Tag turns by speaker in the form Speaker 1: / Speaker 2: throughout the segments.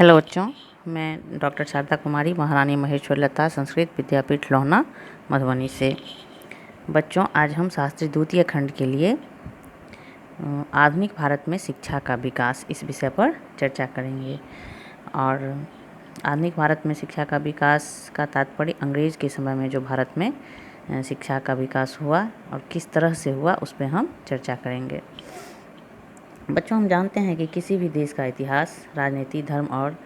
Speaker 1: Hello बच्चों, मैं doctor Sharda कुमारी, महारानी महेश्वरी लता संस्कृत विद्यापीठ लोहना मधुबनी से। बच्चों, आज हम शास्त्री द्वितीय खंड के लिए आधुनिक भारत में शिक्षा का विकास इस विषय पर चर्चा करेंगे। और आधुनिक भारत में शिक्षा का विकास का तात्पर्य अंग्रेज़ के समय में जो भारत में शिक्षा का विकास हुआ और किस तरह से हुआ उस पर हम चर्चा करेंगे। बच्चों, हम जानते हैं कि किसी भी देश का इतिहास, राजनीति, धर्म और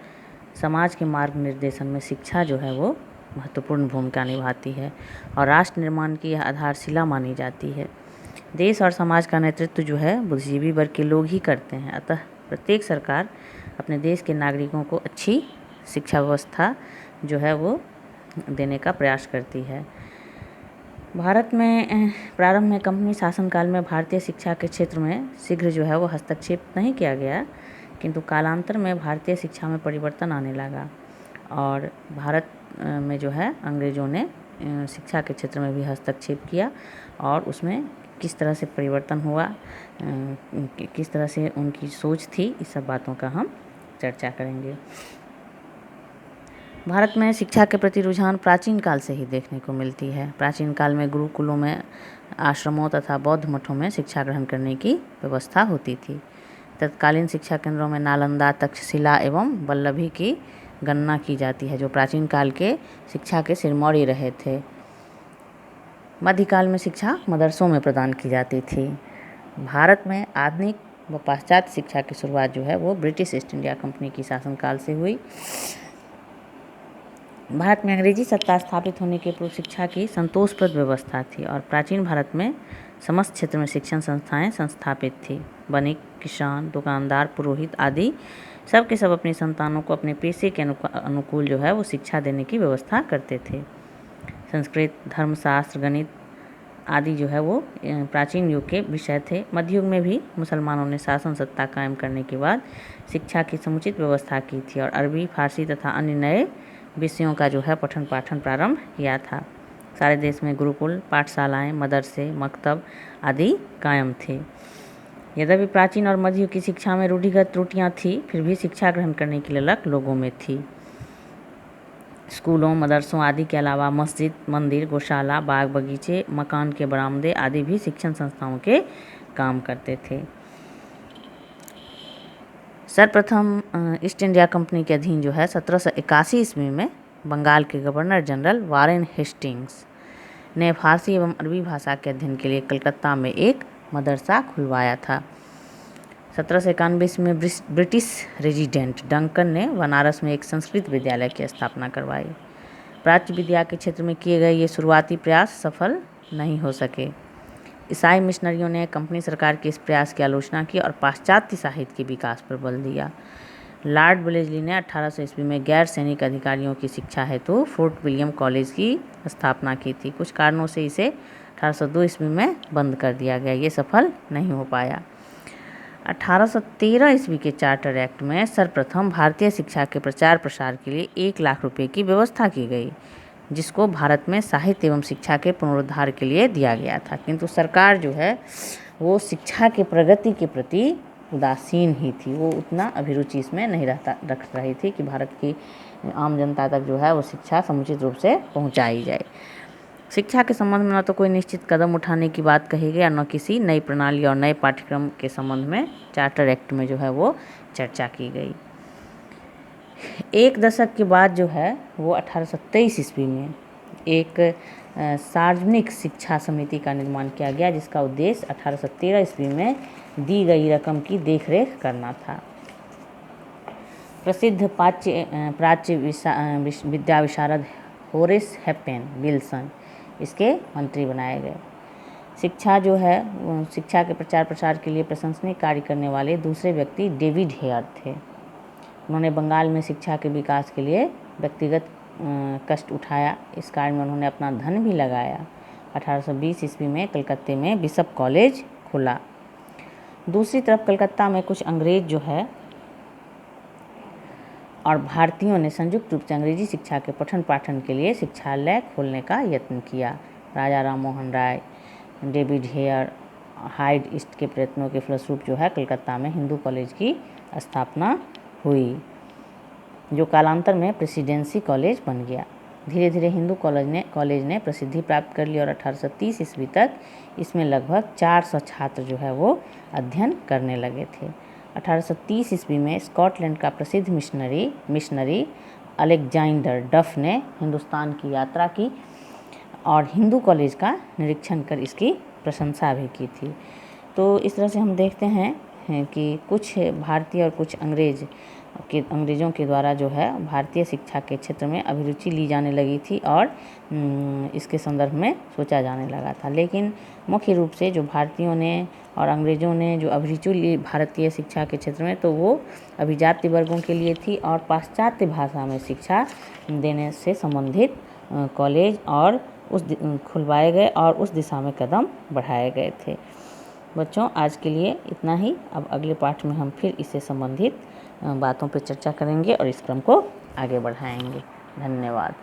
Speaker 1: समाज के मार्ग निर्देशन में शिक्षा जो है वो महत्वपूर्ण भूमिका निभाती है और राष्ट्र निर्माण की यह आधारशिला मानी जाती है। देश और समाज का नेतृत्व जो है बुद्धिजीवी वर्ग के लोग ही करते हैं। अतः प्रत्येक सरकार अपने देश के नागरिकों को अच्छी शिक्षा व्यवस्था जो है वो देने का प्रयास करती है। भारत में प्रारंभ में कंपनी शासनकाल में भारतीय शिक्षा के क्षेत्र में शीघ्र जो है वो हस्तक्षेप नहीं किया गया, किंतु कालांतर में भारतीय शिक्षा में परिवर्तन आने लगा और भारत में जो है अंग्रेज़ों ने शिक्षा के क्षेत्र में भी हस्तक्षेप किया और उसमें किस तरह से परिवर्तन हुआ, किस तरह से उनकी सोच थी, इस सब बातों का हम चर्चा करेंगे। भारत में शिक्षा के प्रति रुझान प्राचीन काल से ही देखने को मिलती है। प्राचीन काल में गुरुकुलों में, आश्रमों तथा बौद्ध मठों में शिक्षा ग्रहण करने की व्यवस्था होती थी। तत्कालीन शिक्षा केंद्रों में नालंदा, तक्षशिला एवं वल्लभी की गणना की जाती है, जो प्राचीन काल के शिक्षा के सिरमौरी रहे थे। मध्यकाल में शिक्षा मदरसों में प्रदान की जाती थी। भारत में आधुनिक व पाश्चात्य शिक्षा की शुरुआत जो है वो ब्रिटिश ईस्ट इंडिया कंपनी की शासनकाल से हुई। भारत में अंग्रेजी सत्ता स्थापित होने के पूर्व शिक्षा की संतोषप्रद व्यवस्था थी और प्राचीन भारत में समस्त क्षेत्र में शिक्षण संस्थाएं संस्थापित थी। वणिक, किसान, दुकानदार, पुरोहित आदि सब के सब अपनी संतानों को अपने पेशे के अनुकूल जो है वो शिक्षा देने की व्यवस्था करते थे। संस्कृत, धर्मशास्त्र, गणित आदि जो है वो प्राचीन युग के विषय थे। मध्य युग में भी मुसलमानों ने शासन सत्ता कायम करने के बाद शिक्षा की समुचित व्यवस्था की थी और अरबी, फारसी तथा अन्य नए विषयों का जो है पठन पाठन प्रारंभ किया था। सारे देश में गुरुकुल, पाठशालाएं, मदरसे, मकतब आदि कायम थे। यद्यपि प्राचीन और मध्य युग की शिक्षा में रूढ़िगत त्रुटियां थी, फिर भी शिक्षा ग्रहण करने की ललक लोगों में थी। स्कूलों, मदरसों आदि के अलावा मस्जिद, मंदिर, गौशाला, बाग बगीचे, मकान के बरामदे आदि भी शिक्षण संस्थाओं के काम करते थे। सर्वप्रथम ईस्ट इंडिया कंपनी के अधीन जो है 1781 ईस्वी में बंगाल के गवर्नर जनरल वारेन हेस्टिंग्स ने फारसी एवं अरबी भाषा के अध्ययन के लिए कलकत्ता में एक मदरसा खुलवाया था। 1791 में ब्रिटिश रेजिडेंट डंकन ने बनारस में एक संस्कृत विद्यालय की स्थापना करवाई। प्राच्य विद्या के क्षेत्र में किए गए ये शुरुआती प्रयास सफल नहीं हो सके। ईसाई मिशनरियों ने कंपनी सरकार के इस प्रयास की आलोचना की और पाश्चात्य साहित्य के विकास पर बल दिया। लॉर्ड वेलेस्ली ने 1800 ईस्वी में गैर सैनिक अधिकारियों की शिक्षा हेतु फोर्ट विलियम कॉलेज की स्थापना की थी। कुछ कारणों से इसे 1802 ईस्वी में बंद कर दिया गया। ये सफल नहीं हो पाया। 1813 ईस्वी के चार्टर एक्ट में सर्वप्रथम भारतीय शिक्षा के प्रचार प्रसार के लिए 1 लाख रुपए की व्यवस्था की गई, जिसको भारत में साहित्य एवं शिक्षा के पुनरुद्धार के लिए दिया गया था। किंतु सरकार जो है वो शिक्षा के प्रगति के प्रति उदासीन ही थी। वो उतना अभिरुचि इसमें नहीं रख रही थी कि भारत की आम जनता तक जो है वो शिक्षा समुचित रूप से पहुंचाई जाए। शिक्षा के संबंध में न तो कोई निश्चित कदम उठाने की बात कही गई और न किसी नई प्रणाली और नए पाठ्यक्रम के संबंध में चार्टर एक्ट में जो है वो चर्चा की गई। एक दशक के बाद जो है वो 1823 ईस्वी में एक सार्वजनिक शिक्षा समिति का निर्माण किया गया, जिसका उद्देश्य 1813 ईस्वी में दी गई रकम की देखरेख करना था। प्रसिद्ध प्राच्य विद्या विशारद होरेस हेपेन विल्सन इसके मंत्री बनाए गए। शिक्षा जो है शिक्षा के प्रचार प्रसार के लिए प्रशंसनीय कार्य करने वाले दूसरे व्यक्ति डेविड हेयर थे। उन्होंने बंगाल में शिक्षा के विकास के लिए व्यक्तिगत कष्ट उठाया। इस कार्य में उन्होंने अपना धन भी लगाया। 1820 ईस्वी में कलकत्ते में बिशप कॉलेज खुला। दूसरी तरफ कलकत्ता में कुछ अंग्रेज जो है और भारतीयों ने संयुक्त रूप से अंग्रेजी शिक्षा के पठन पाठन के लिए शिक्षालय खोलने का यत्न किया। राजा Ram Mohan Roy, David Hare, hide east के प्रयत्नों के फलस्वरूप जो है कलकत्ता में हिंदू कॉलेज की स्थापना हुई। जो कालांतर में प्रेसिडेंसी कॉलेज बन गया। धीरे धीरे हिंदू कॉलेज ने प्रसिद्धि प्राप्त कर ली और 1830 ईस्वी तक इसमें लगभग 400 छात्र जो है वो अध्ययन करने लगे थे। 1830 ईस्वी में स्कॉटलैंड का प्रसिद्ध मिशनरी अलेक्जेंडर डफ ने हिंदुस्तान की यात्रा की और हिंदू कॉलेज का निरीक्षण कर इसकी प्रशंसा भी की थी। तो इस तरह से हम देखते हैं कि कुछ भारतीय और कुछ अंग्रेज़ों के द्वारा जो है भारतीय शिक्षा के क्षेत्र में अभिरुचि ली जाने लगी थी और इसके संदर्भ में सोचा जाने लगा था। लेकिन मुख्य रूप से जो भारतीयों ने और अंग्रेज़ों ने जो अभिरुचि ली भारतीय शिक्षा के क्षेत्र में, तो वो अभिजात वर्गों के लिए थी और पाश्चात्य भाषा में शिक्षा देने से संबंधित कॉलेज और खुलवाए गए और उस दिशा में कदम बढ़ाए गए थे। बच्चों, आज के लिए इतना ही। अब अगले पाठ में हम फिर इससे संबंधित बातों पर चर्चा करेंगे और इस क्रम को आगे बढ़ाएंगे। धन्यवाद।